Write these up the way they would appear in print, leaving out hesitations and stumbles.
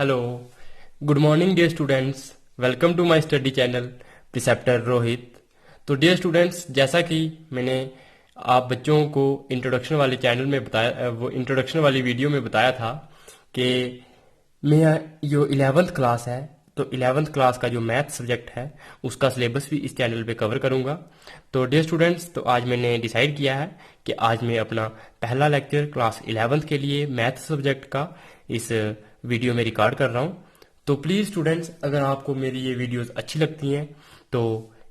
Hello, good morning dear students. Welcome to my study channel preceptor Rohit. तो dear students, जैसा कि मैंने आप बच्चों को इंट्रोडक्शन वाले चैनल में बताया, वो इंट्रोडक्शन वाली वीडियो में बताया था कि मैं जो 11th क्लास है, तो 11th क्लास का जो मैथ सब्जेक्ट है उसका सिलेबस भी इस चैनल पे कवर करूंगा। तो डियर स्टूडेंट्स, तो आज मैंने डिसाइड किया है कि आज मैं अपना पहला लेक्चर क्लास 11th के लिए मैथ सब्जेक्ट का इस वीडियो में रिकॉर्ड कर रहा हूँ। तो प्लीज़ स्टूडेंट्स, अगर आपको मेरी ये वीडियोस अच्छी लगती हैं तो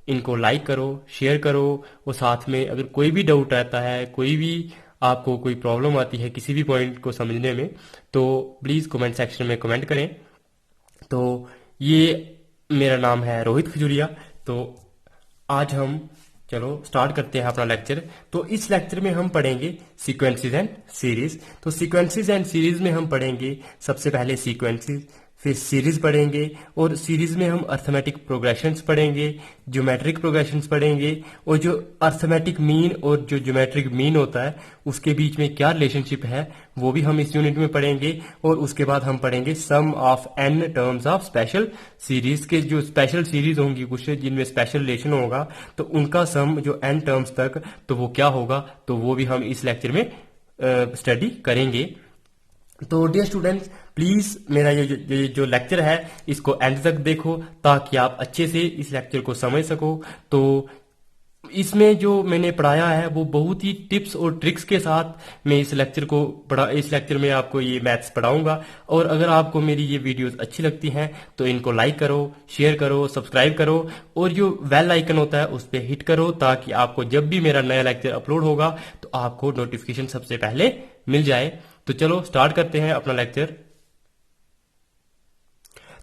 इनको लाइक करो, शेयर करो, और साथ में अगर कोई भी डाउट रहता है, कोई भी आपको कोई प्रॉब्लम आती है किसी भी पॉइंट को समझने में, तो प्लीज़ कमेंट सेक्शन में कमेंट करें। तो ये मेरा नाम है रोहित खजूरिया। तो आज हम चलो स्टार्ट करते हैं अपना लेक्चर। तो इस लेक्चर में हम पढ़ेंगे सीक्वेंसेस एंड सीरीज। तो सीक्वेंसेस एंड सीरीज में हम पढ़ेंगे सबसे पहले सीक्वेंसेस, फिर सीरीज पढ़ेंगे, और सीरीज में हम अर्थमेटिक प्रोग्रेशंस पढ़ेंगे, ज्योमेट्रिक प्रोग्रेशंस पढ़ेंगे, और जो अर्थमेटिक मीन और जो ज्योमेट्रिक मीन होता है उसके बीच में क्या रिलेशनशिप है वो भी हम इस यूनिट में पढ़ेंगे। और उसके बाद हम पढ़ेंगे sum of n terms of special series के जो स्पेशल सीरीज होंगी कुछ जिनमें स्पेशल रिलेशन होगा, तो उनका सम जो एन टर्म्स तक, तो वो क्या होगा, तो वो भी हम इस लेक्चर में स्टडी करेंगे। तो डियर स्टूडेंट्स, प्लीज मेरा ये जो लेक्चर है इसको एंड तक देखो ताकि आप अच्छे से इस लेक्चर को समझ सको। तो इसमें जो मैंने पढ़ाया है वो बहुत ही टिप्स और ट्रिक्स के साथ मैं इस लेक्चर में आपको ये मैथ्स पढ़ाऊंगा। और अगर आपको मेरी ये वीडियोस अच्छी लगती हैं तो इनको लाइक करो, शेयर करो, सब्सक्राइब करो, और जो बेल आइकन होता है उस पर हिट करो ताकि आपको जब भी मेरा नया लेक्चर अपलोड होगा तो आपको नोटिफिकेशन सबसे पहले मिल जाए। तो चलो स्टार्ट करते हैं अपना लेक्चर।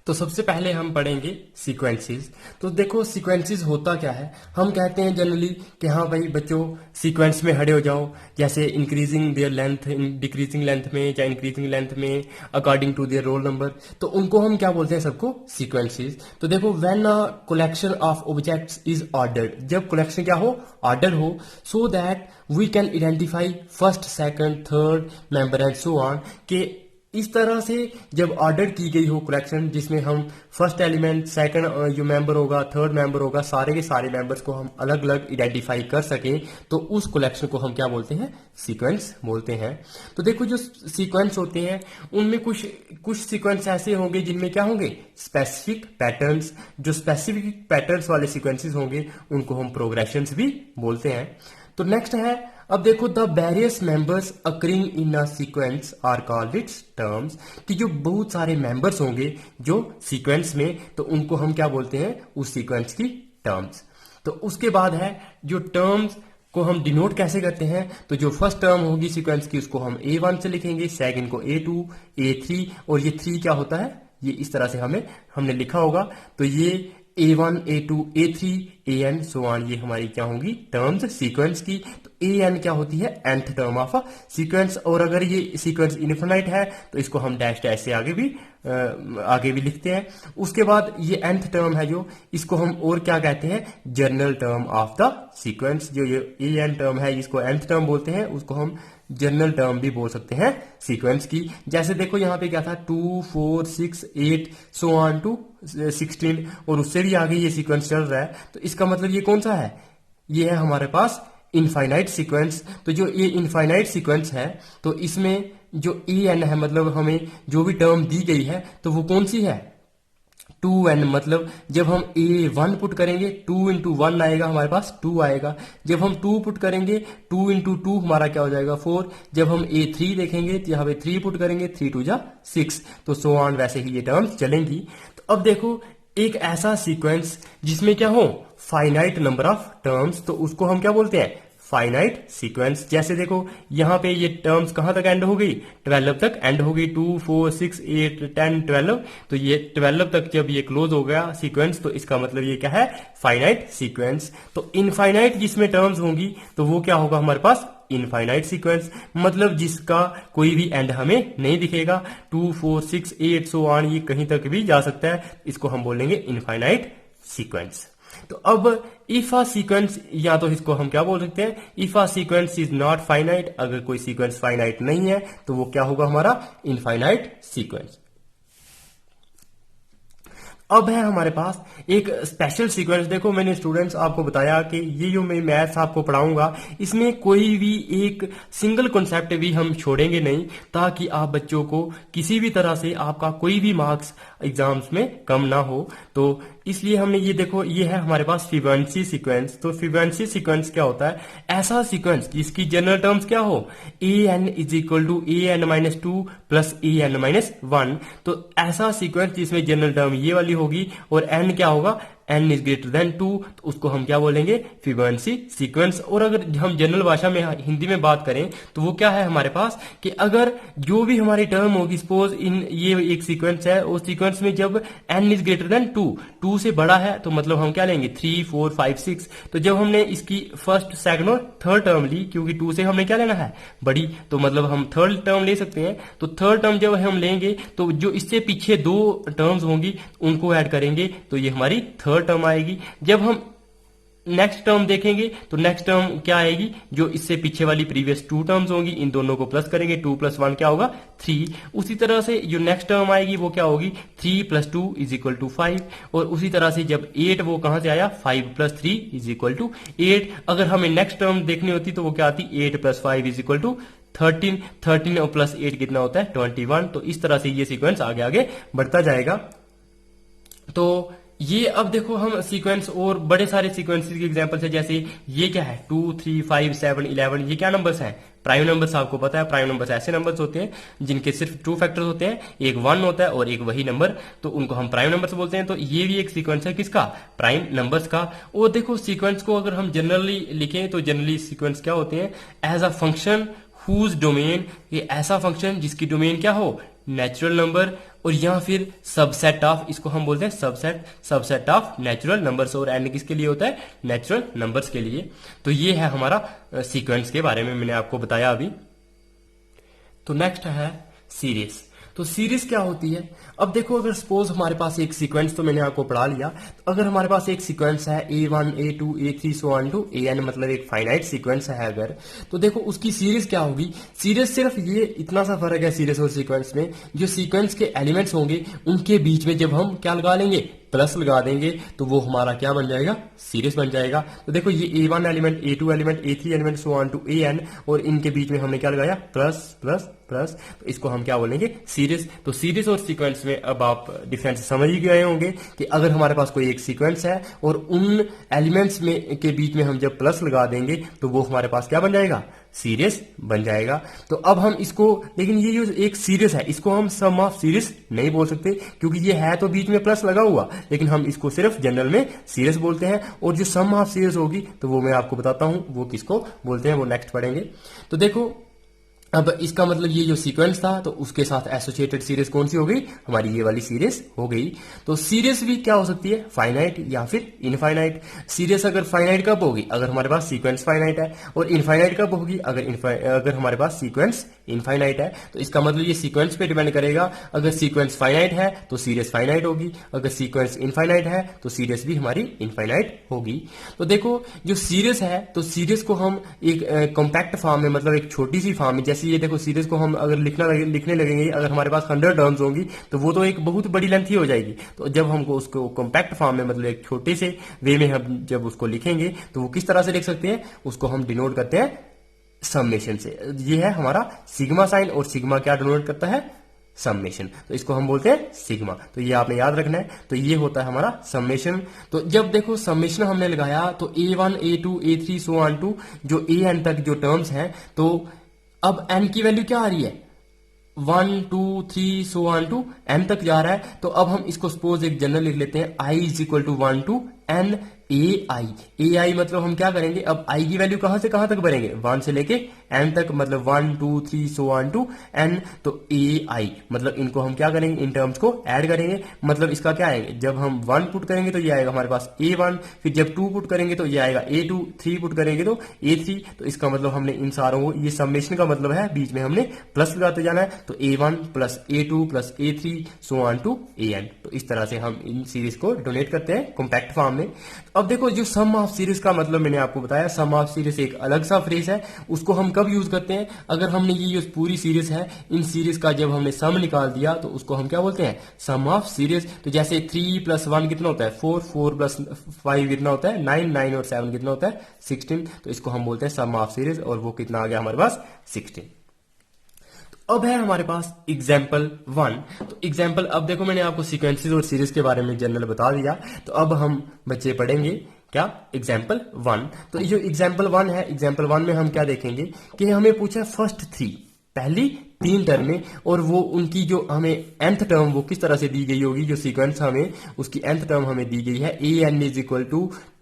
तो सबसे पहले हम पढ़ेंगे सीक्वेंसेस। तो देखो सीक्वेंसेस होता क्या है, हम कहते हैं जनरली कि हाँ भाई बच्चों सीक्वेंस में खड़े हो जाओ, जैसे increasing their length, decreasing length में या इंक्रीजिंग लेंथ में according to their roll number. तो उनको हम क्या बोलते हैं, सबको सीक्वेंसेस। तो देखो when a collection of objects is ordered, जब कलेक्शन क्या हो, ऑर्डर हो, so that we can identify first, second, third member and so on, के इस तरह से जब ऑर्डर की गई हो कलेक्शन जिसमें हम फर्स्ट एलिमेंट, सेकंड जो मेंबर होगा, थर्ड मेंबर होगा, सारे के सारे मेंबर्स को हम अलग अलग आइडेंटिफाई कर सकें, तो उस कलेक्शन को हम क्या बोलते हैं, सीक्वेंस बोलते हैं। तो देखो जो सीक्वेंस होते हैं उनमें कुछ कुछ सीक्वेंस ऐसे होंगे जिनमें क्या होंगे, स्पेसिफिक पैटर्न्स। जो स्पेसिफिक पैटर्न्स वाले सीक्वेंसेस होंगे उनको हम प्रोग्रेशंस भी बोलते हैं। तो नेक्स्ट है, अब देखो the various members occurring in a sequence are called its terms, कि जो बहुत सारे मेंबर्स होंगे जो सीक्वेंस में, तो उनको हम क्या बोलते हैं, उस सीक्वेंस की टर्म्स। तो उसके बाद है जो टर्म्स को हम डिनोट कैसे करते हैं, तो जो फर्स्ट टर्म होगी सीक्वेंस की उसको हम A1 से लिखेंगे, सेकंड को A2, A3, और ये 3 क्या होता है, ये इस तरह से हमने लिखा होगा। तो ये A1, A2, A3, AN so on, ये हमारी क्या होंगी, टर्म्स सीक्वेंस की। तो AN क्या होती है, nth term of a sequence. और अगर ये सीक्वेंस इनफिनाइट है तो इसको हम डैश डैश से आगे भी लिखते हैं। उसके बाद ये nth टर्म है जो, इसको हम और क्या कहते हैं, journal term of the sequence. जो ये AN टर्म है इसको nth टर्म बोलते हैं, उसको हम जनरल टर्म भी बोल सकते हैं सीक्वेंस की। जैसे देखो यहाँ पे क्या था, 2, 4, 6, 8 सो ऑन टू 16, और उससे भी आगे ये सीक्वेंस चल रहा है। तो इसका मतलब ये कौन सा है, ये है हमारे पास इनफाइनाइट सीक्वेंस। तो जो ये इनफाइनाइट सीक्वेंस है तो इसमें जो AN है, मतलब हमें जो भी टर्म दी गई है तो वो कौन सी है, 2n। मतलब जब हम A1 पुट करेंगे 2 इंटू 1 आएगा, हमारे पास 2 आएगा। जब हम 2 पुट करेंगे 2 इंटू 2 हमारा क्या हो जाएगा, 4। जब हम A3 देखेंगे तो यहाँ पे 3 पुट करेंगे, 3 2 जा 6, तो सो ऑन, वैसे ही ये टर्म्स चलेंगी। तो अब देखो एक ऐसा सीक्वेंस जिसमें क्या हो, फाइनाइट नंबर ऑफ टर्म्स, तो उसको हम क्या बोलते हैं, फाइनाइट सीक्वेंस। जैसे देखो यहाँ पे ये टर्म्स कहाँ तक एंड हो गई, 12 तक एंड हो गई, 2, 4, 6, 8, 10, 12। तो ये 12 तक जब ये क्लोज हो गया सीक्वेंस, तो इसका मतलब ये क्या है, फाइनाइट सीक्वेंस। तो इनफाइनाइट जिसमें टर्म्स होंगी तो वो क्या होगा हमारे पास, इनफाइनाइट सीक्वेंस, मतलब जिसका कोई भी एंड हमें नहीं दिखेगा। 2, 4, 6, 8 सो ऑन, ये कहीं तक भी जा सकता है, इसको हम बोलेंगे इनफाइनाइट सीक्वेंस। तो अब इफ अ सीक्वेंस, या तो इसको हम क्या बोल सकते हैं, if a sequence is not finite, अगर कोई सीक्वेंस फाइनाइट नहीं है तो वो क्या होगा हमारा, इनफाइनाइट सीक्वेंस। अब है हमारे पास एक स्पेशल सीक्वेंस। देखो मैंने स्टूडेंट्स आपको बताया कि ये जो मैं मैथ्स आपको पढ़ाऊंगा इसमें कोई भी एक सिंगल कॉन्सेप्ट भी हम छोड़ेंगे नहीं, ताकि आप बच्चों को किसी भी तरह से आपका कोई भी मार्क्स एग्जाम्स में कम ना हो। तो इसलिए हमने ये देखो, ये है हमारे पास फिबोनाची सीक्वेंस। तो फिबोनाची सीक्वेंस क्या होता है? ऐसा सीक्वेंस जिसकी जनरल टर्म्स क्या हो, a n is equal to a n minus two plus a n minus one. तो ऐसा सीक्वेंस जिसमें जनरल टर्म ये वाली होगी और एन क्या होगा, n इज ग्रेटर देन 2, तो उसको हम क्या बोलेंगे, फिबोनाची सीक्वेंस। और अगर हम जनरल भाषा में हिंदी में बात करें तो वो क्या है हमारे पास कि अगर जो भी हमारी टर्म होगी, सपोज इन ये एक सीक्वेंस है, उस सीक्वेंस में जब n इज ग्रेटर देन 2, 2 से बड़ा है तो मतलब हम क्या लेंगे 3, 4, 5, 6। तो जब हमने इसकी फर्स्ट, सेकंड और थर्ड टर्म ली, क्योंकि 2 से हमने क्या लेना है बड़ी, तो मतलब हम थर्ड टर्म ले सकते हैं। तो थर्ड टर्म जब हम लेंगे तो जो इससे पीछे दो टर्म्स होंगी उनको ऐड करेंगे तो ये हमारी थर्ड टर्म आएगी। जब हम नेक्स्ट टर्म देखेंगे तो नेक्स्ट टर्म क्या आएगी, जो इससे पीछे वाली प्रीवियस 2 टर्म्स होंगी, इन दोनों को प्लस करेंगे, 2 + 1 क्या होगा 3। उसी तरह से जो नेक्स्ट टर्म आएगी वो क्या होगी, 3 + 2 = 5। और उसी तरह से जब 8, वो कहां से आया, 5 + 3 = 8। अगर हमें नेक्स्ट टर्म देखनी होती तो वो क्या आती, 8 + 5 = 13। 13 और प्लस 8 कितना होता है 21। तो इस तरह से ये सीक्वेंस आगे आगे बढ़ता जाएगा। तो ये अब देखो हम सीक्वेंस और बड़े सारे सीक्वेंसेस के एग्जांपल्स है, जैसे ये क्या है 2, 3, 5, 7, 11, ये क्या नंबर्स हैं, प्राइम नंबर्स। आपको पता है प्राइम नंबर्स ऐसे नंबर्स होते हैं जिनके सिर्फ 2 फैक्टर्स होते हैं, एक 1 होता है और एक वही नंबर, तो उनको हम प्राइम नंबर्स बोलते हैं। तो ये भी एक सीक्वेंस है किसका, प्राइम नंबर्स का। और देखो सीक्वेंस को अगर हम जनरली लिखें तो जनरली सीक्वेंस क्या होते हैं, as a function whose domain, ये ऐसा फंक्शन जिसकी डोमेन क्या हो, नेचुरल नंबर, और या फिर सबसेट ऑफ, इसको हम बोलते हैं सबसेट ऑफ नेचुरल नंबर्स। और एन किसके लिए होता है, नेचुरल नंबर्स के लिए। तो ये है हमारा सीक्वेंस के बारे में मैंने आपको बताया अभी। तो नेक्स्ट है सीरीज। तो सीरीज क्या होती है? अब देखो अगर सपोज हमारे पास एक सीक्वेंस, तो मैंने आपको पढ़ा लिया, तो अगर हमारे पास एक सीक्वेंस है A1, A2, A3 so on to AN, मतलब एक फाइनाइट सीक्वेंस है अगर, तो देखो उसकी सीरीज क्या होगी। सीरीज सिर्फ ये इतना सा फर्क है सीरीज और सीक्वेंस में, जो सीक्वेंस के एलिमेंट्स होंगे उनके बीच में जब हम क्या लगा लेंगे, प्लस लगा देंगे, तो वो हमारा क्या बन जाएगा, सीरीज बन जाएगा। तो देखो ये A1 element, A2 element, A3 element so on to AN, और इनके बीच में हमने क्या लगाया, प्लस प्लस प्लस, तो इसको हम क्या बोलेंगे, सीरीज। तो सीरीज और सीक्वेंस में अब आप डिफरेंस समझ ही गए होंगे कि अगर हमारे पास कोई एक सीक्वेंस है और उन एलिमेंट्स में के बीच में हम जब प्लस लगा देंगे तो वो हमारे पास क्या बन जाएगा, सीरीज बन जाएगा। तो अब हम इसको, लेकिन ये जो एक सीरीज है इसको हम सम ऑफ सीरीज नहीं बोल सकते, क्योंकि ये है तो बीच में प्लस लगा हुआ, लेकिन हम इसको सिर्फ जनरल में सीरीज बोलते हैं। और जो सम ऑफ सीरीज होगी तो वो मैं आपको बताता हूं वो किसको बोलते हैं, वो नेक्स्ट पढ़ेंगे। तो देखो अब इसका मतलब ये जो सीक्वेंस था तो उसके साथ एसोसिएटेड सीरीज कौन सी हो गई, हमारी ये वाली सीरीज हो गई। तो सीरीज भी क्या हो सकती है, फाइनाइट या फिर इनफाइनाइट। सीरीज अगर फाइनाइट कब होगी, अगर हमारे पास सीक्वेंस फाइनाइट है, और इनफाइनाइट कब होगी, अगर हमारे पास सीक्वेंस इनफाइनाइट है। तो इसका मतलब ये सीक्वेंस पे डिपेंड करेगा, अगर सीक्वेंस फाइनाइट है तो सीरीज फाइनाइट होगी, अगर सीक्वेंस इनफाइनाइट है तो सीरीज भी हमारी इनफाइनाइट होगी। तो देखो जो सीरीज है, तो सीरीज को हम एक कॉम्पैक्ट फॉर्म में, मतलब एक छोटी सी फॉर्म में, जैसे ये देखो सीरीज को हम अगर लिखने लगेंगे, अगर हमारे पास 100 टर्म्स होंगी तो वो तो एक बहुत बड़ी लेंथ ही हो जाएगी। तो जब हमको उसको कॉम्पैक्ट फॉर्म में, मतलब एक छोटे से वे में हम जब उसको लिखेंगे तो वो किस तरह से लिख सकते हैं, उसको हम डिनोट करते हैं समेशन से। ये है हमारा सिग्मा साइन, और सिग्मा क्या डिनोट करता है, समेशन। तो इसको हम बोलते हैं सिग्मा। तो ये आपने याद रखना है। तो ये होता है हमारा समेशन। तो जब देखो समेशन हमने लगाया तो A1, A2, A3 so on to जो AN तक जो टर्म्स हैं, तो अब n की वैल्यू क्या आ रही है, 1, 2, 3 सो ऑन टू n तक जा रहा है। तो अब हम इसको सपोज एक जनरल लिख लेते हैं, I = 1 to n AI मतलब हम क्या करेंगे, अब I की वैल्यू कहां से कहां तक भरेंगे, 1 से लेके n तक, मतलब 1, 2, 3 सो ऑन टू n। तो AI मतलब इनको हम क्या करेंगे, इन टर्म्स को ऐड करेंगे। मतलब इसका क्या आएगा, जब हम 1 पुट करेंगे तो ये आएगा हमारे पास A1, फिर जब 2 पुट करेंगे तो ये आएगा A2, 3 पुट करेंगे तो A3। तो इसका मतलब हमने इन सारों को, ये समेशन का मतलब है बीच में हमने प्लस लगाते जाना है। तो A1 + A2 + A3 so on to AN। तो इस तरह से हम इन सीरीज को डोनेट करते हैं कॉम्पैक्ट फॉर्म में। अब देखो जो सम ऑफ सीरीज का मतलब मैंने आपको बताया, सम ऑफ सीरीज एक अलग सा फ्रेज है, उसको हम कब यूज करते हैं, अगर हमने ये जो पूरी सीरीज है इन सीरीज का जब हमने सम निकाल दिया तो उसको हम क्या बोलते हैं, सम ऑफ सीरीज। तो जैसे 3 + 1 कितना होता है 4, 4 + 5 कितना होता है 9, 9 और 7 कितना होता है 16, तो इसको हम बोलते हैं सम ऑफ सीरीज, और वो कितना आ गया हमारे पास 16। अब है हमारे पास एग्जाम्पल 1। तो एग्जाम्पल, अब देखो मैंने आपको सीक्वेंसेस और सीरीज के बारे में जनरल बता दिया, तो अब हम बच्चे पढ़ेंगे क्या, एग्जाम्पल 1। तो ये जो एग्जाम्पल 1 है, एग्जाम्पल 1 में हम क्या देखेंगे कि हमें पूछा फर्स्ट 3, पहली 3 टर्म में, और वो उनकी जो हमें nth टर्म वो किस तरह से दी गई होगी, जो सीक्वेंस हमें उसकी nth टर्म हमें दी गई है an =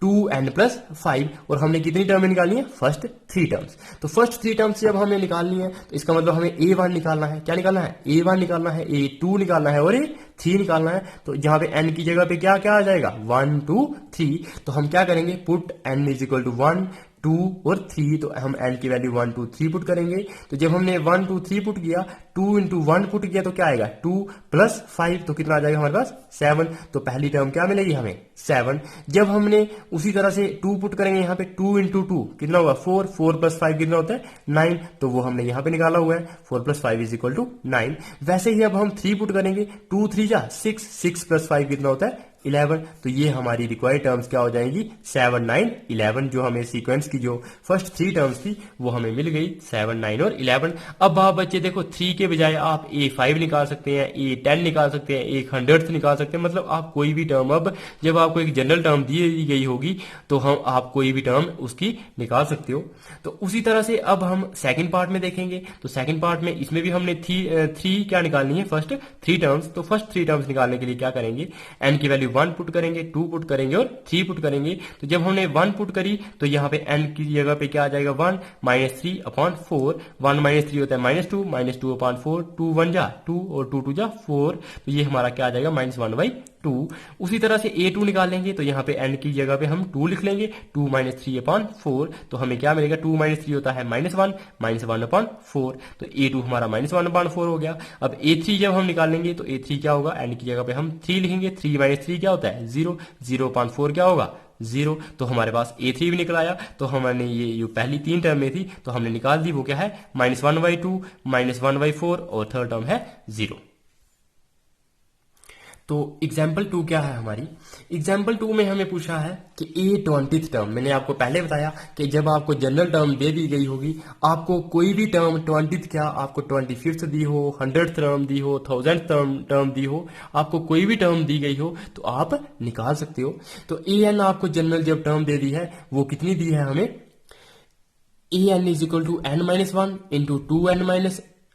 2n + 5, और हमने कितनी टर्म निकालनी है, फर्स्ट 3 टर्म्स। तो फर्स्ट 3 टर्म्स जब हमें निकालनी है तो इसका मतलब हमें a1 निकालना है, क्या निकालना है, a1 निकालना है, a2 निकालना है और a3 निकालना है। तो जहां पे n की जगह पे क्या क्या आ जाएगा 1 2 3, तो हम क्या करेंगे, पुट n = 1 2 और 3, तो हम n की वैल्यू 1 2 3 पुट करेंगे। तो जब हमने 1 2 3 पुट किया, 2 × 1 पुट किया तो क्या आएगा 2 + 5, तो कितना आ जाएगा हमारे पास 7। तो पहली टर्म क्या मिलेगी हमें 7। जब हमने उसी तरह से 2 पुट करेंगे यहाँ पे, 2 × 2 कितना होगा 4, 4 + 5 कितना होता है 9, तो वो हमने यहाँ पे निकाला हुआ है 4 + 5 = 9। वैसे ही अब हम 3 पुट करेंगे, 2 3 जा 6, 6 + 5 कितना होता है 11, तो ये हमारी रिक्वायर्ड टर्म्स क्या हो जाएंगी 7 9 11। जो हमें सीक्वेंस की जो फर्स्ट 3 टर्म्स थी वो हमें मिल गई 7 9 और 11। अब आप बच्चे देखो 3 के बजाय आप a5 निकाल सकते हैं, a10 निकाल सकते हैं, 100th निकाल सकते हैं, मतलब आप कोई भी टर्म, अब जब आपको एक जनरल टर्म दी गई होगी तो हम आप कोई भी टर्म उसकी निकाल सकते हो। तो उसी तरह से अब हम सेकंड पार्ट में देखेंगे। तो सेकंड पार्ट में इसमें भी हमने 3 क्या निकालनी है, फर्स्ट 3 टर्म्स। तो फर्स्ट 3 टर्म्स निकालने के लिए क्या करेंगे, n की वैल्यू 1 पुट करेंगे, 2 पुट करेंगे और 3 पुट करेंगे। तो जब हमने 1 पुट करी तो यहाँ पे n की जगह पे क्या आ जाएगा 1 -3/4, 1 - 3 होता है -2, -2/4, 2 1 जा 2 और 2 2 जा 4, तो ये हमारा क्या आ जाएगा -1/2। उसी तरह से a2 निकालेंगे, तो यहाँ पे n की जगह पे हम 2 लिख लेंगे, 2 - 3/4, तो हमें क्या मिलेगा 2 - 3 होता है -1, -1/4, तो a2 हमारा -1/4 हो गया। अब a3 जब हम निकालेंगे तो a3 क्या होगा, n की जगह पे हम 3 लिखेंगे, 3 - 3 क्या होता है 0, 0/4 क्या होगा 0, तो हमारे पास a3 भी निकल आया। तो हमने ये जो पहली 3 टर्म में थी तो हमने निकाल दी, वो क्या है -1/2, -1/4 और थर्ड टर्म है 0। तो एग्जाम्पल 2 क्या है हमारी, एग्जाम्पल 2 में हमें पूछा है कि a20th टर्म, मैंने आपको पहले बताया कि जब आपको जनरल टर्म दे दी गई होगी, आपको कोई भी टर्म 20th क्या, आपको 25th दी हो, 100th टर्म दी हो, 1000th टर्म दी हो, आपको कोई भी टर्म दी गई हो तो आप निकाल सकते हो। तो an आपको जनरल जब टर्म दे दी है वो कितनी दी है हमें, an = n-1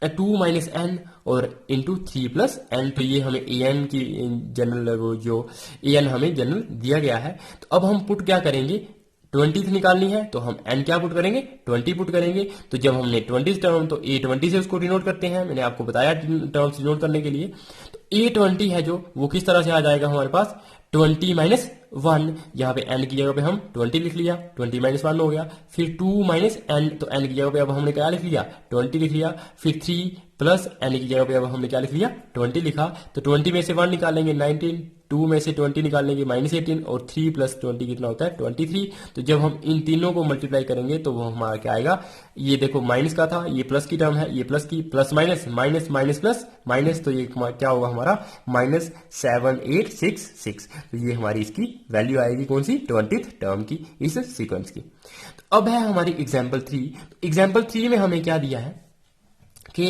× 2 - n और इंटू 3 + n, तो ये हमें an की जनरल वो जो an हमें जनरल दिया गया है। तो अब हम पुट क्या करेंगे, 20th निकालनी है तो हम n क्या पुट करेंगे 20 पुट करेंगे। तो जब हमने 20th टर्म, तो a20 से उसको डिनोट करते हैं, मैंने आपको बताया टर्म्स डिनोट करने के लिए। तो a20 है जो वो किस तरह से आ जाएगा हमारे पास 20 - 1, यहाँ पे n की जगह पे हम 20 लिख लिया, 20 - 1 हो गया। फिर 2 - n, तो n की जगह पे अब हमने क्या लिख लिया 20 लिख लिया। फिर 3 + n की जगह पे अब हमने क्या लिख लिया 20 लिखा। तो 20 में से 1 निकालेंगे 19, 2 में से 20 निकालेंगे -18 और 3 + 20 कितना होता है 23। तो जब हम इन तीनों को मल्टीप्लाई करेंगे तो वो हमारा क्या आएगा, ये देखो माइनस का था, ये प्लस की टर्म है, ये प्लस की, plus minus minus minus plus minus, तो ये क्या होगा हमारा -7866। तो ये हमारी इसकी वैल्यू आएगी कौन सी 20th टर्म की, इस सीक्वेंस की। तो अब है हमारी एग्जाम्पल 3। एग्जाम्पल 3 में हमें क्या दिया है कि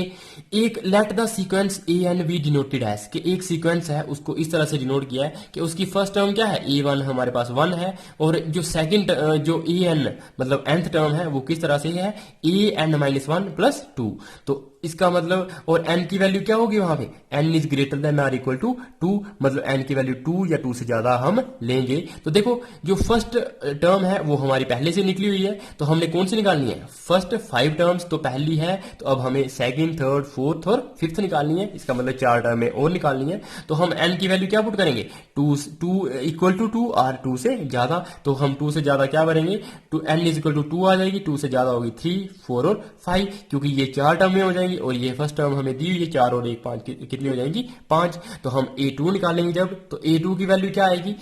एक let the sequence an be denoted as, कि एक सीक्वेंस है उसको इस तरह से डिनोट किया है कि उसकी फर्स्ट टर्म क्या है a1 हमारे पास 1 है, और जो सेकंड जो an मतलब nth टर्म है वो किस तरह से है an - 1 + 2। तो इसका मतलब, और n की वैल्यू क्या होगी वहां पे n is greater than or equal to 2, मतलब n की वैल्यू 2 या 2 से ज्यादा हम लेंगे। तो देखो जो फर्स्ट टर्म है वो हमारी पहले से निकली हुई है, तो हमने कौन सी निकालनी है, फर्स्ट 5 टर्म्स तो पहली है, तो अब हमें सेकंड, थर्ड, फोर्थ और फिफ्थ निकालनी है, इसका मतलब 4 टर्में और निकालनी है। तो हम n की वैल्यू क्या पुट करेंगे 2 = 2 और 2 से ज्यादा, तो हम 2 से ज्यादा क्या भरेंगे, n = 2 आ जाएगी, 2 से ज्यादा होगी 3 4 और 5, क्योंकि ये 4 टर्में हो जाएंगी जाएंगी और ये फर्स्ट टर्म हमें दी हुई है 4 और 1 5 कितनी हो जाएंगी 5। तो हम A2 निकालेंगे जब, तो A2 की वैल्यू क्या आएगी,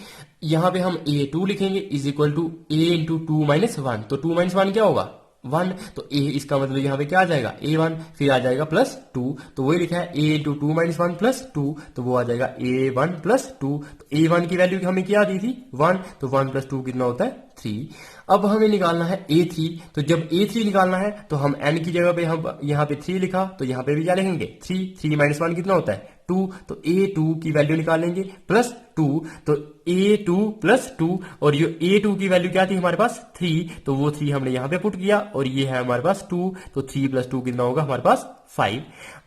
यहाँ पे हम A2 लिखेंगे is equal to A into 2 minus 1। तो 2 माइनस 1 क्या होगा 1, तो A इसका मतलब यहाँ पे क्या आ जाएगा A1, फिर आ जाएगा प्लस 2, तो वही लिखा है A इंटू 2 माइनस 1 प्लस 2, तो वो आ जाएगा A1 प्लस 2। तो A1 की वैल्यू हमें क्या दी थी 1, तो 1 प्लस 2 कितना होता है 3। अब हमें निकालना है A3, तो जब A3 निकालना है तो हम n की जगह पे हम यहाँ पे 3 लिखा, तो यहाँ पे भी क्या लिखेंगे 3 माइनस 1 कितना होता है 2, तो A2 की वैल्यू निकालेंगे प्लस 2, तो A2 प्लस 2, और ये A2 की वैल्यू क्या थी हमारे पास 3, तो वो 3 हमने यहाँ पे पुट किया और ये है हमारे पास 2, तो 3 प्लस 2 कितना होगा हमारे पास 5।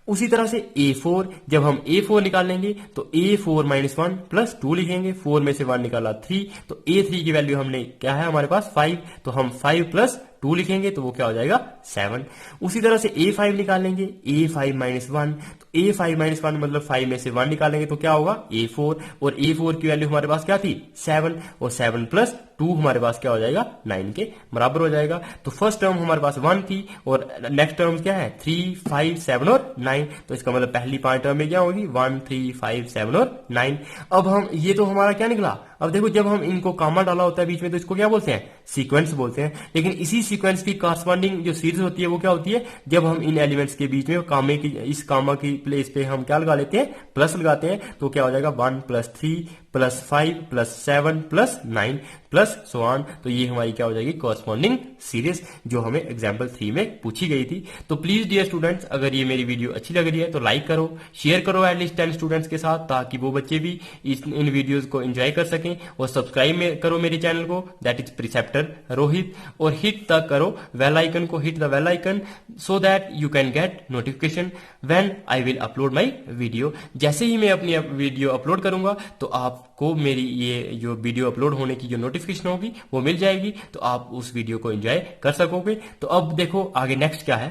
उसी तरह से A4, जब हम A4 निकालेंगे तो A4 माइनस 1 प्लस 2 लिखेंगे, 4 में से 1 निकाला 3, तो A3 की वैल्यू हमने क्या है हमारे पास 5, तो हम 5 प्लस 2 लिखेंगे, तो वो क्या हो जाएगा 7। उसी तरह से A5 निकालेंगे, A5 माइनस 1, तो A5 माइनस 1 मतलब 5 में से 1 निकालेंगे तो क्या होगा A4, और A4 की वैल्यू हमारे पास क्या थी 7, और 7 प्लस 2 हमारे पास क्या हो जाएगा 9 के बराबर हो जाएगा। तो फर्स्ट टर्म हमारे पास 1 थी और नेक्स्ट टर्म क्या है 3, 5, 7 और 9, तो इसका मतलब पहली 5 टर्म में क्या होगी 1, 3, 5, 7 और 9। अब हम ये तो हमारा क्या निकला, अब देखो जब हम इनको कामा डाला होता है बीच में तो इसको क्या बोलते हैं सीक्वेंस बोलते हैं, लेकिन इसी सीक्वेंस की कॉरस्पॉन्डिंग जो सीरीज होती है वो क्या होती है, जब हम इन एलिमेंट्स के बीच में कामे की इस कामा की प्लेस पे हम क्या लगा लेते हैं प्लस लगाते हैं, तो क्या हो जाएगा 1 plus 3 plus 5 plus 7 plus 9 plus so on. तो ये हमारी क्या हो जाएगी कॉरस्पॉन्डिंग सीरीज जो हमें एग्जाम्पल 3 में पूछी गई थी। तो प्लीज डियर स्टूडेंट्स, अगर ये मेरी वीडियो अच्छी लग रही है तो लाइक करो, शेयर करो एटलीस्ट 10 स्टूडेंट्स के साथ, ताकि वो बच्चे भी इन वीडियोस को एंजॉय कर सकें, और सब्सक्राइब करो मेरे चैनल को, दैट इज प्रिसेप्टर रोहित, और हिट द करो बेल आइकन को, hit the bell icon so that you can get notification when I will upload my video. जैसे ही मैं अपनी वीडियो अपलोड करूंगा तो आपको मेरी ये जो वीडियो अपलोड होने की जो नोटिफिकेशन होगी वो मिल जाएगी, तो आप उस वीडियो को एंजॉय कर सकोगे। तो अब देखो आगे नेक्स्ट क्या है,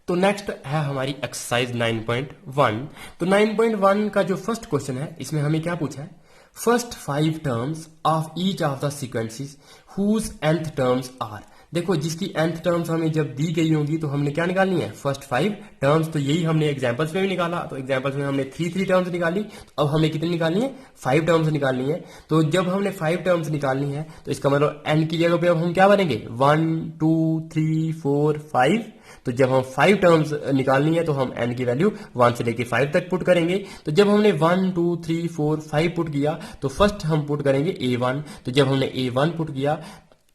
तो नेक्स्ट है हमारी एक्सरसाइज 9.1। तो 9.1 का जो फर्स्ट क्वेश्चन है इसमें हमें क्या पूछा है, first 5 terms of each of the sequences whose nth terms are. देखो जिसकी nth टर्म्स हमें जब दी गई होंगी तो हमने क्या निकालनी है फर्स्ट 5 टर्म्स, तो यही हमने एग्जांपल्स में भी निकाला, तो एग्जांपल्स में हमने 3 टर्म्स निकाली, तो अब हमें कितनी निकालनी है 5 टर्म्स निकालनी है। तो जब हमने 5 टर्म्स निकालनी है तो इसका मतलब n की जगह पे अब हम क्या बनेंगे 1 2 3 4 5, तो जब हम 5 टर्म्स निकालनी है तो हम n की वैल्यू 1 से लेके 5 तक पुट करेंगे। तो जब हमने 1 2 3 4 5 पुट किया तो फर्स्ट हम पुट करेंगे A1, तो जब हमने A1 पुट किया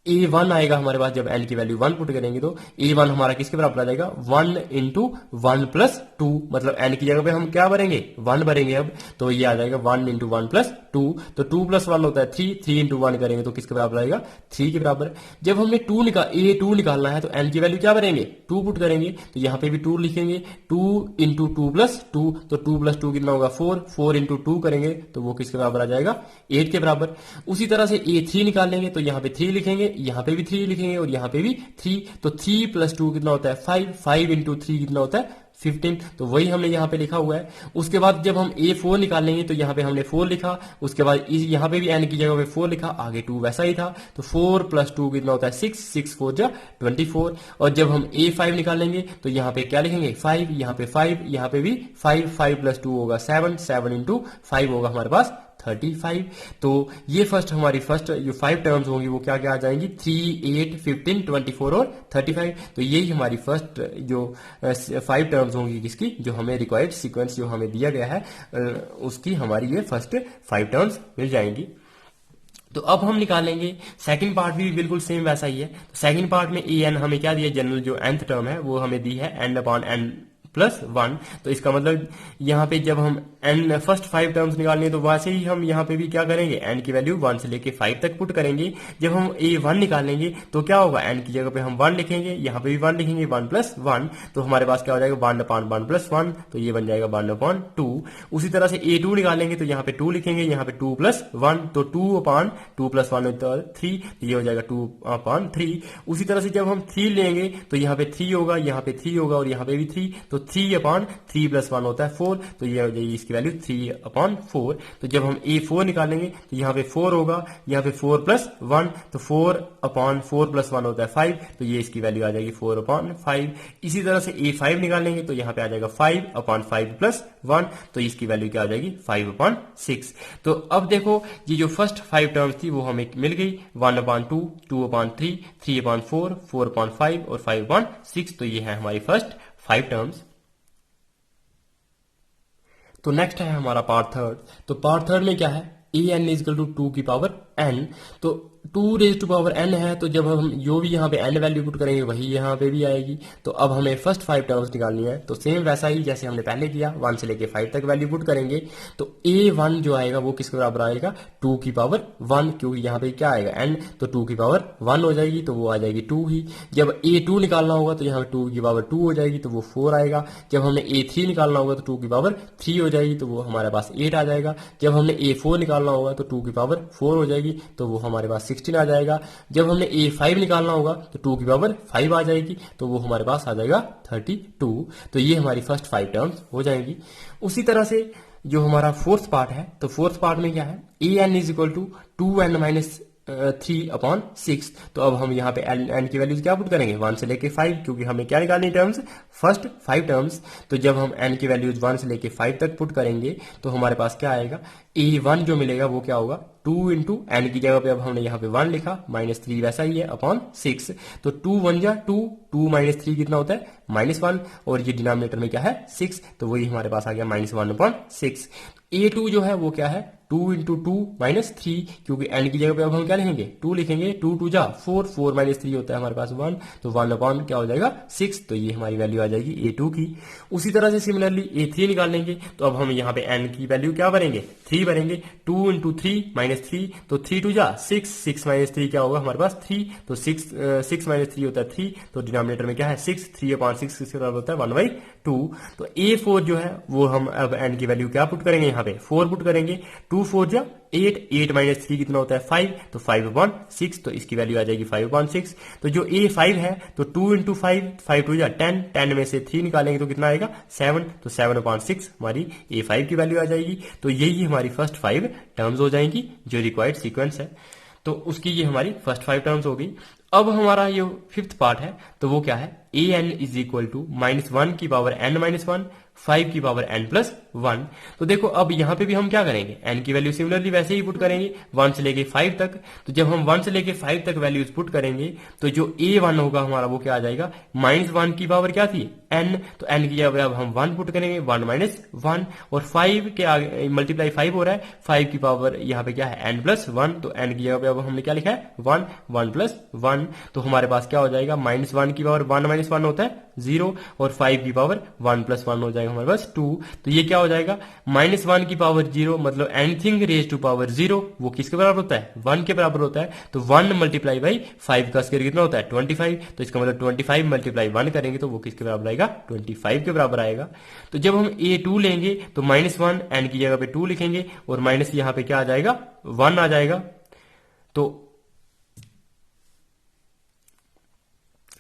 A1 आएगा हमारे पास, जब n की वैल्यू 1 पुट करेंगे तो A1 हमारा किसके बराबर आ जाएगा 1 इंटू 1 प्लस 2, मतलब n की जगह पे हम क्या भरेंगे 1 भरेंगे अब, तो ये आ जाएगा 1 इंटू 1 प्लस 2, तो 2 प्लस 1 होता है 3, 3 इंटू 1 करेंगे तो किसके बराबर आएगा 3 के बराबर। जब हमने A2 निकालना है तो n की वैल्यू क्या भरेंगे 2 पुट करेंगे, तो यहाँ पे भी 2 लिखेंगे, 2 इंटू 2 प्लस 2, तो 2 प्लस 2 कितना होगा 4, 4 इंटू 2 करेंगे तो वो किसके बराबर आ जाएगा 8 के बराबर। उसी तरह से A3 निकालेंगे तो यहाँ पे 3 लिखेंगे, यहाँ पे भी 3 लिखेंगे और यहाँ पे भी 3, तो 3 प्लस 2 कितना होता है 5, 5 इंटू 3 कितना होता है 15, तो वही हमने यहाँ पे लिखा हुआ है। उसके बाद जब हम A4 निकालेंगे तो यहाँ पे हमने 4 लिखा, उसके बाद यहाँ पे भी n की जगह पे 4 लिखा, आगे 2 वैसा ही था, तो 4 प्लस 2 कितना होता है 6, 6 4 जा 24। और जब हम A5 निकालेंगे तो यहाँ पे क्या लिखेंगे 5, यहाँ पे 5, यहाँ पे भी 5, 5 प्लस 2 होगा 7, 7 इंटू 5 होगा हमारे पास 35। तो ये हमारी फर्स्ट जो 5 टर्म्स होंगी वो क्या क्या आ जाएंगी 3, 8, 15, 24 और 35। तो यही हमारी फर्स्ट जो 5 टर्म्स होंगी किसकी, जो हमें रिक्वायर्ड सीक्वेंस जो हमें दिया गया है उसकी हमारी ये फर्स्ट 5 टर्म्स मिल जाएंगी। तो अब हम निकालेंगे सेकंड पार्ट भी बिल्कुल सेम वैसा ही है। तो सेकंड पार्ट में an हमें क्या दिया, जनरल जो nth टर्म है वो हमें दी है n अपॉन n प्लस 1, तो इसका मतलब यहाँ पे जब हम n फर्स्ट 5 टर्म्स निकालने तो वैसे ही हम यहाँ पे भी क्या करेंगे n की वैल्यू 1 से लेके 5 तक पुट करेंगे। जब हम A1 निकालेंगे तो क्या होगा n की जगह पे हम 1 लिखेंगे, यहाँ पे भी 1 लिखेंगे, 1 प्लस 1, तो हमारे पास क्या हो जाएगा 1 अपॉन 1 प्लस 1, तो ये बन जाएगा 1 अपॉन 2। उसी तरह से A2 निकालेंगे तो यहाँ पे 2 लिखेंगे, यहाँ पे 2 प्लस 1, तो 2 अपॉन 2 प्लस 1 3, तो ये हो जाएगा 2 अपॉन 3। उसी तरह से जब हम 3 लेंगे तो यहाँ पे 3 होगा, यहाँ पे 3 होगा और यहाँ पे भी 3, तो 3/3 + 1 होता है 4, तो ये हो जाएगी इसकी वैल्यू 3/4। तो जब हम A4 निकालेंगे तो यहाँ पे 4 होगा, यहाँ पे 4 + 1, तो 4/4 + 1 होता है 5, तो ये इसकी वैल्यू आ जाएगी 4/5। इसी तरह से A5 निकालेंगे तो यहाँ पे आ जाएगा 5/5 + 1, तो इसकी वैल्यू क्या आ जाएगी 5/6। तो अब देखो ये जो फर्स्ट 5 टर्म्स थी वो हमें मिल गई, 1/2, 2/3, 3/4, 4/5 और 5/6, तो ये है हमारी फर्स्ट 5 टर्म्स। तो नेक्स्ट है हमारा पार्ट थर्ड। तो पार्ट थर्ड में क्या है, an = 2 की पावर n। तो 2n है, तो जब हम जो भी यहाँ पे n वैल्यू पुट करेंगे वही यहाँ पे भी आएगी। तो अब हमें फर्स्ट 5 टर्म्स निकालनी है, तो सेम वैसा ही जैसे हमने पहले किया, 1 से लेके 5 तक वैल्यू पुट करेंगे। तो a1 जो आएगा वो किसके बराबर आएगा, 2 की पावर 1, क्योंकि यहाँ पे क्या आएगा n, तो 2 की पावर 1 हो जाएगी, तो वो आ जाएगी 2 ही। जब a2 निकालना होगा तो यहाँ पे 2 की पावर 2 हो जाएगी, तो वो 4 आएगा। जब हमने a3 निकालना होगा तो 2 की पावर 3 हो जाएगी, तो वो हमारे पास 8 आ जाएगा। जब हमने a4 निकालना होगा तो 2 की पावर 4 हो जाएगी, तो वो हमारे पास 16 आ जाएगा। जब हमने A5 निकालना होगा तो 2 की पावर 5 आ जाएगी, तो वो हमारे पास आ जाएगा 32। तो ये हमारी फर्स्ट 5 टर्म्स हो जाएंगी। उसी तरह से जो हमारा फोर्थ पार्ट है, तो फोर्थ पार्ट में क्या है, an = 2n - 3/6। तो अब हम यहाँ पे n की वैल्यूज क्या पुट करेंगे, 1 से लेके 5, क्योंकि हमें क्या निकालनी टर्म्स, फर्स्ट 5 टर्म्स। तो जब हम n की वैल्यूज 1 से लेके 5 तक पुट करेंगे तो हमारे पास क्या आएगा, a1 जो मिलेगा वो क्या होगा, 2 × n की जगह पे अब हमने यहाँ पे 1 लिखा, -3 वैसा ही है /6। तो 2 × 1 = 2, 2 - 3 कितना होता है, -1, और ये डिनोमिनेटर में क्या है 6, तो वही हमारे पास आ गया -1/6। a2 जो है वो क्या है, 2 × 2 - 3, क्योंकि n की जगह पे अब हम क्या लिखेंगे, 2 लिखेंगे, 2 2 जा 4, 4 - 3 होता है हमारे पास 1, तो 1/ क्या हो जाएगा 6, तो ये हमारी वैल्यू आ जाएगी a2 की। उसी तरह से सिमिलरली a3 निकालेंगे, तो अब हम यहाँ पे n की वैल्यू क्या भरेंगे, 3 भरेंगे, 2 × 3 - 3, तो 3 2 जा 6, 6 - 3 क्या होगा हमारे पास 3, तो 6 - 3 होता है 3, तो डिनोमिनेटर में क्या है 6, 3/6 किसके बराबर होता है 1/2। तो a4 जो है वो हम अब n की वैल्यू क्या पुट करेंगे, यहाँ पे 4 पुट करेंगे, 2 4 जा 8, 8 - 3 कितना होता है 5, तो 5/6, तो इसकी वैल्यू आ जाएगी 5/6। तो जो a5 है, तो 2 × 5, 5 2 जा 10, 10 में से 3 निकालेंगे तो कितना आएगा 7, तो 7/6 हमारी a5 की वैल्यू आ जाएगी। तो यही हमारी फर्स्ट 5 टर्म्स हो जाएंगी जो रिक्वायर्ड सीक्वेंस है। तो उसकी ये हमारी फर्स्ट 5 टर्म्स हो गई। अब हमारा ये फिफ्थ पार्ट है, तो वो क्या है, an = -1 की पावर n - 1, 5 की पावर n + 1। तो देखो अब यहाँ पे भी हम क्या करेंगे, n की वैल्यू सिमिलरली वैसे ही पुट करेंगे 1 से लेके 5 तक। तो जब हम 1 से लेके 5 तक वैल्यूज पुट करेंगे तो जो a1 होगा हमारा वो क्या आ जाएगा, -1 की पावर क्या थी n, तो n की जगह अब हम 1 पुट करेंगे, 1 - 1, और 5 के आगे मल्टीप्लाई 5 हो रहा है, 5 की पावर यहाँ पे क्या है n + 1, तो n की जगह पे अब हमने क्या लिखा है 1, 1 + 1, तो हमारे पास क्या हो जाएगा, -1 की पावर 1 - 1 होता है 0, और 5 की पावर 1 + 1 हो जाएगा हमारे पास 2। तो ये क्या हो जाएगा, -1 की पावर 0, मतलब एनीथिंग रेज टू पावर 0 वो किसके बराबर होता है, 1 के बराबर होता है। तो 1 × 5 का स्क्वायर कितना होता है 25, तो इसका मतलब 25 × 1 करेंगे तो वो किसके बराबर आएगा, 25 के बराबर आएगा। तो जब हम a2 लेंगे तो -1 n की जगह पे 2 लिखेंगे, और माइनस यहाँ पे क्या आ जाएगा 1 आ जाएगा, तो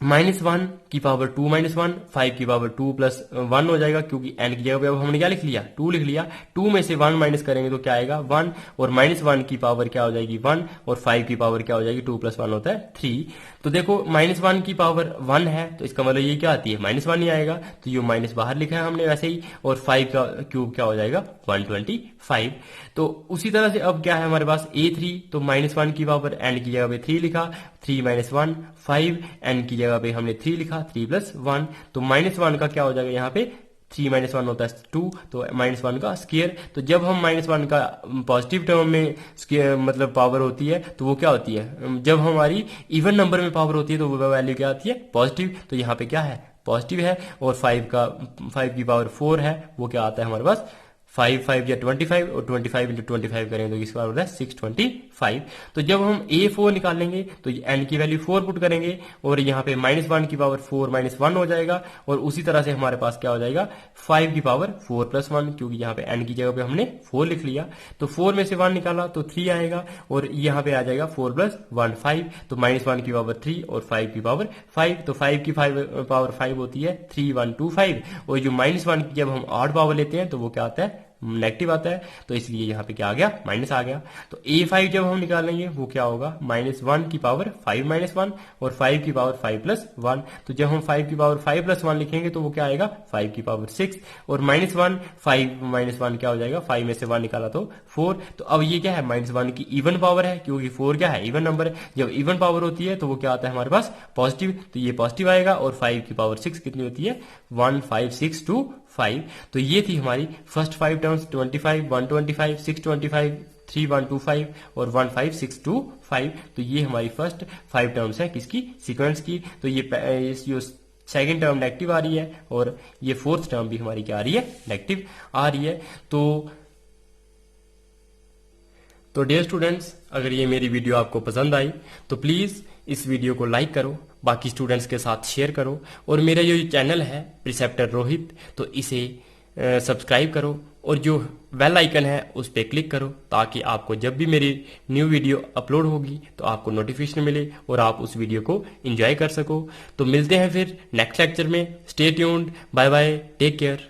-1 की पावर 2 - 1, 5 की पावर 2 + 1 हो जाएगा, क्योंकि n की जगह पे अब हमने क्या लिख लिया 2 लिख लिया, 2 में से 1 माइनस करेंगे तो क्या आएगा 1, और -1 की पावर क्या हो जाएगी 1, और 5 की पावर क्या हो जाएगी 2 + 1 होता है 3। तो देखो -1 की पावर 1 है, तो इसका मतलब ये क्या आती है -1 ही आएगा, तो ये माइनस बाहर लिखा है हमने वैसे ही, और 5 का क्यूब क्या हो जाएगा 125। तो उसी तरह से अब क्या है हमारे पास a3, तो -1 की पावर n की जगह पे 3 लिखा, 3 - 1 5, n की जगह पे हमने 3 लिखा, 3 + 1, तो -1 का क्या हो जाएगा यहाँ पे 3 - 1 होता है 2, तो -1 का स्क्वायर। तो जब हम -1 का पॉजिटिव टर्म में स्क्वायर मतलब पावर होती है तो वो क्या होती है, जब हमारी इवन नंबर में पावर होती है तो वो वैल्यू क्या आती है पॉजिटिव। तो यहाँ पे क्या है पॉजिटिव है, और 5 की पावर 4 है, वो क्या आता है हमारे पास 5 5 या 25, और 25 × 25 करें तो इसका होता है 5। तो जब हम A4 निकालेंगे तो n की वैल्यू 4 पुट करेंगे और यहाँ पे -1 की पावर 4 -1 हो जाएगा, और उसी तरह से हमारे पास क्या हो जाएगा 5 की पावर 4 + 1, क्योंकि यहाँ पे n की जगह पे हमने 4 लिख लिया। तो 4 में से 1 निकाला तो 3 आएगा, और यहाँ पे आ जाएगा 4 + 1 5, तो -1 की पावर 3 और 5 की पावर 5, तो 5 की पावर 5 होती है 3 1 2 5, और जो -1 की जब हम ऑड पावर लेते हैं तो वो क्या आता है, नेगेटिव आता है, तो इसलिए यहाँ पे क्या आ गया, माइनस आ गया। तो A5 जब हम निकालेंगे वो क्या होगा, -1 की पावर 5 -1 और 5 की पावर 5 + 1। तो जब हम 5 की पावर 5 + 1 लिखेंगे तो वो क्या आएगा 5 की पावर 6, और -1 5 -1 क्या हो जाएगा, 5 में से 1 निकाला तो 4। तो अब ये क्या है, -1 की इवन पावर है, क्योंकि 4 क्या है, इवन नंबर है। जब इवन पावर होती है तो वो क्या आता है हमारे पास, पॉजिटिव, तो ये पॉजिटिव आएगा। और 5 की पावर 6 कितनी होती है, 1 5 6 2 5। तो ये थी हमारी फर्स्ट 5 टर्म्स, 25 125 625 3125 और 15625। तो ये हमारी फर्स्ट 5 टर्म्स है किसकी, सीक्वेंस की। तो ये सेकंड टर्म नेगेटिव आ रही है, और ये फोर्थ टर्म भी हमारी क्या आ रही है, नेगेटिव आ रही है। तो डियर स्टूडेंट्स, अगर ये मेरी वीडियो आपको पसंद आई तो प्लीज़ इस वीडियो को लाइक करो, बाकी स्टूडेंट्स के साथ शेयर करो, और मेरा जो चैनल है प्रिसेप्टर रोहित, तो इसे सब्सक्राइब करो, और जो बेल आइकन है उस पर क्लिक करो, ताकि आपको जब भी मेरी न्यू वीडियो अपलोड होगी तो आपको नोटिफिकेशन मिले और आप उस वीडियो को एंजॉय कर सको। तो मिलते हैं फिर नेक्स्ट लेक्चर में। Stay tuned, bye bye, take care.